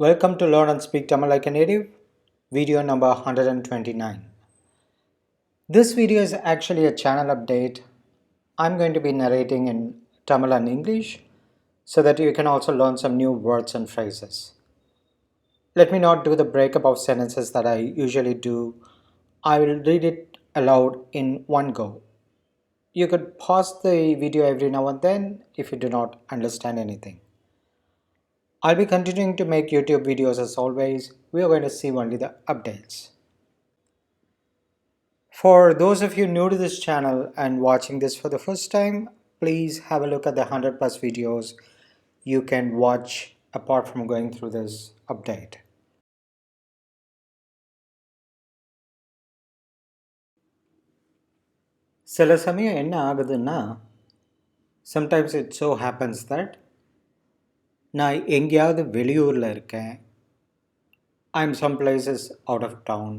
Welcome to Learn and Speak Tamil Like a Native, video number 129. This video is actually a channel update. I'm going to be narrating in Tamil and English so that you can also learn some new words and phrases. Let me not do the breakup of sentences that I usually do. I will read it aloud in one go. You could pause the video every now and then if you do not understand anything. I'll be continuing to make YouTube videos as always. We are going to see only the updates. For those of you new to this channel and watching this for the first time, please have a look at the 100 plus videos you can watch apart from going through this update. சில சமயம் என்ன ஆகுதுன்னா, sometimes it so happens that நான் எங்கேயாவது வெளியூரில் இருக்கேன், I'm some places out of town,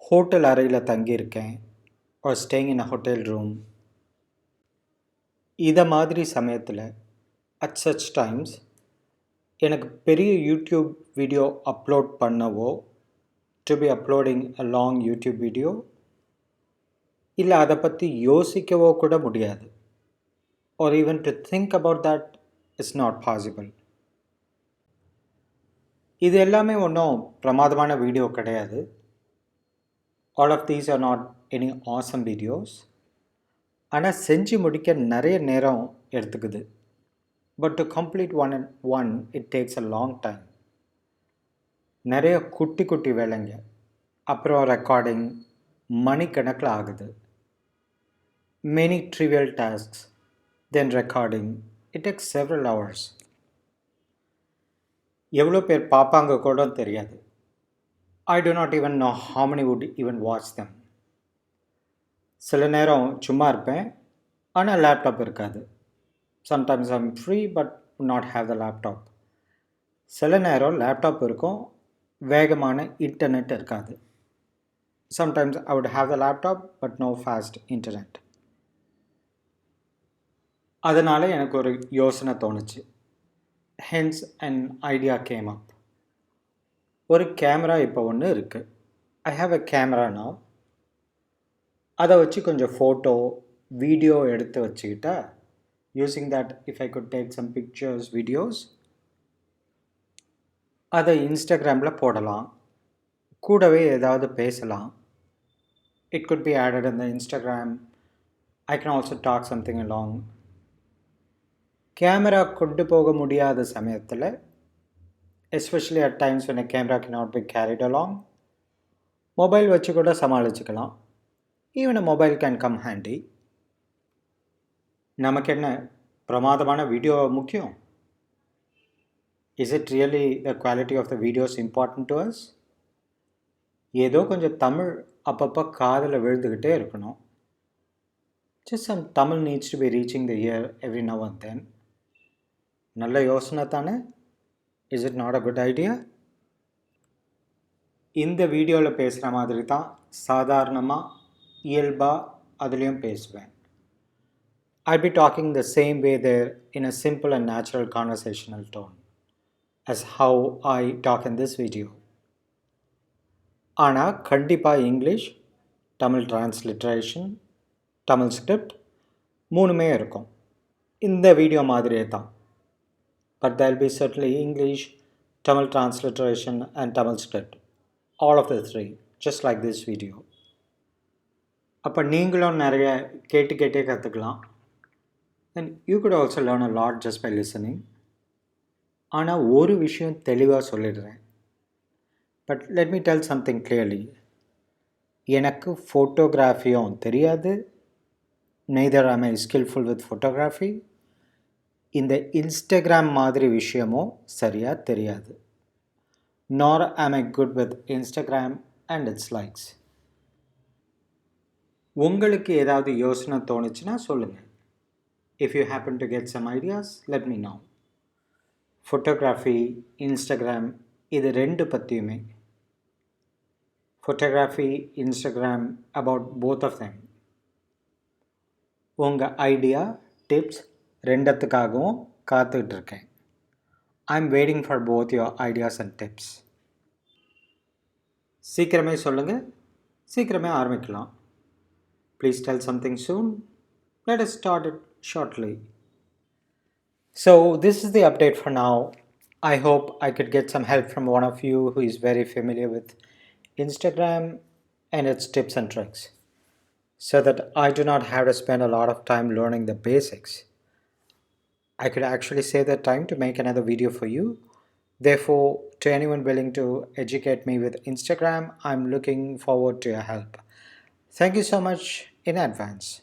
hotel அறையில் தங்கியிருக்கேன், or staying in a hotel room. இதை மாதிரி சமயத்தில் at such times எனக்கு பெரிய யூடியூப் வீடியோ அப்லோட் பண்ணவோ, to be uploading a long YouTube video, இல்லை அதை பற்றி யோசிக்கவோ கூட முடியாது, or even to think about that is not possible. இது எல்லாமே ஒன்றும் பிரமாதமான வீடியோ கிடையாது. All of these are not any awesome videos. ஆனால் செஞ்சு முடிக்க நிறைய நேரம் எடுத்துக்குது. But to complete one, it takes a long time. நிறைய குட்டி குட்டி வேலைங்க, அப்புறம் ரெக்கார்டிங் மணிக்கணக்கில் ஆகுது. Many trivial tasks, then recording. It takes several hours. எவ்வளோ பேர் பார்ப்பாங்க கூட தெரியாது. I do not even know how many would even watch them. சில நேரம் சும்மா இருப்பேன், ஆனால் லேப்டாப் இருக்காது. Sometimes I'm free but would not have the laptop. சில நேரம் லேப்டாப் இருக்கும், வேகமான இன்டர்நெட் இருக்காது. Sometimes I would have the laptop but no fast internet. அதனால் எனக்கு ஒரு யோசனை தோணுச்சு. Hence an idea came up. ஒரு கேமரா இப்போ ஒன்று இருக்குது. I have a camera now. அதை வச்சு கொஞ்சம் ஃபோட்டோ வீடியோ எடுத்து வச்சுக்கிட்டா, using that if I could take some pictures, videos, அதை இன்ஸ்டாகிராமில் போடலாம், கூடவே ஏதாவது பேசலாம். It could be added in the Instagram. I can also talk something along. Camera கொண்டு போக முடியாத சமயத்தில், especially at times when a camera cannot be carried along, mobile வச்சு கூட சமாளிச்சுக்கலாம். Even a mobile can come handy. நமக்கு என்ன பிரமாதமான video முக்கியம்? Is it really the quality of the videos important to us? ஏதோ கொஞ்சம் தமிழ் அப்பப்போ காதில் விழுந்துக்கிட்டே இருக்கணும். Just some Tamil needs to be reaching the ear every now and then. நல்ல யோசனை தானே? Is it not a good idea? இந்த வீடியோவில் பேசுகிற மாதிரி தான் சாதாரணமாக இயல்பாக அதுலேயும் பேசுவேன். I'll be talking the same way there in a simple and natural conversational tone as how I talk in this video. ஆனால் கண்டிப்பாக English, Tamil transliteration, Tamil script மூணுமே இருக்கும். இந்த வீடியோ மாதிரியே தான். But there will be certainly English, Tamil transliteration and Tamil script. All of the three, just like this video. அப்போ நீங்களும் நிறைய கேட்டே கற்றுக்கலாம். And you could also learn a lot just by listening. ஆனால் ஒரு விஷயம் தெளிவாக சொல்லிடுறேன். But let me tell something clearly. எனக்கு ஃபோட்டோகிராஃபியும் தெரியாது. Neither am I skillful with photography. இந்த இன்ஸ்டாகிராம் மாதிரி விஷயமும் சரியாக தெரியாது. Nor am I good with Instagram and its likes. உங்களுக்கு ஏதாவது யோசனை தோணுச்சுன்னா சொல்லுங்கள். If you happen to get some ideas, let me know. Photography, Instagram, இது ரெண்டு பற்றியுமே. Photography, Instagram, about both of them. உங்கள் ஐடியா, டிப்ஸ் ரெண்டத்துக்காகவும் காத்துக்கிட்டு இருக்கேன். I'm waiting for both your ideas and tips. சீக்கிரமே சொல்லுங்க, சீக்கிரமே ஆரம்பிக்கலாம். Please tell something soon. Let us start it shortly. So, this is the update for now. I hope I could get some help from one of you who is very familiar with Instagram and its tips and tricks so that I do not have to spend a lot of time learning the basics. I could actually save that time to make another video for you. Therefore, to anyone willing to educate me with Instagram, I'm looking forward to your help. Thank you so much in advance.